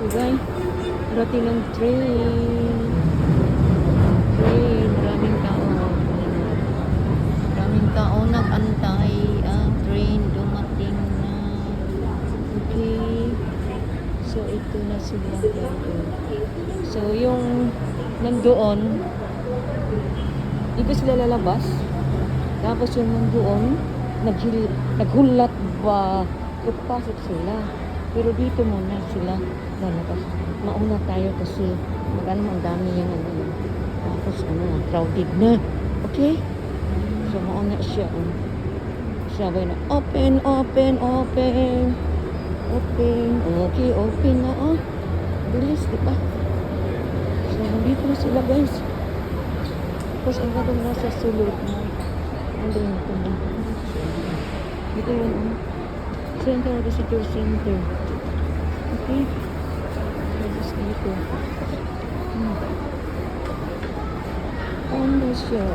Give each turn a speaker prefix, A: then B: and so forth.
A: Guys, rating ng train. Maraming tao. Maraming tao nag-antay. Ang train dumating na. Okay. So, ito na sila. So, yung nandoon, dito sila lalabas. Tapos yung nandoon, naghulat ba, papasok sila. Pero dito muna sila lalabas. Mauna tayo kasi ang dami yung ano. Tapos crowded na. Okay? So mauna siya. Sabi na, open. Okay, open na. Bilis, di ba? So dito na sila guys. Tapos ang ganda nasa sulod mo. Ano yun ito na? Dito yung Center, Visitor Center. Okay. Tapos dito. Ano siya?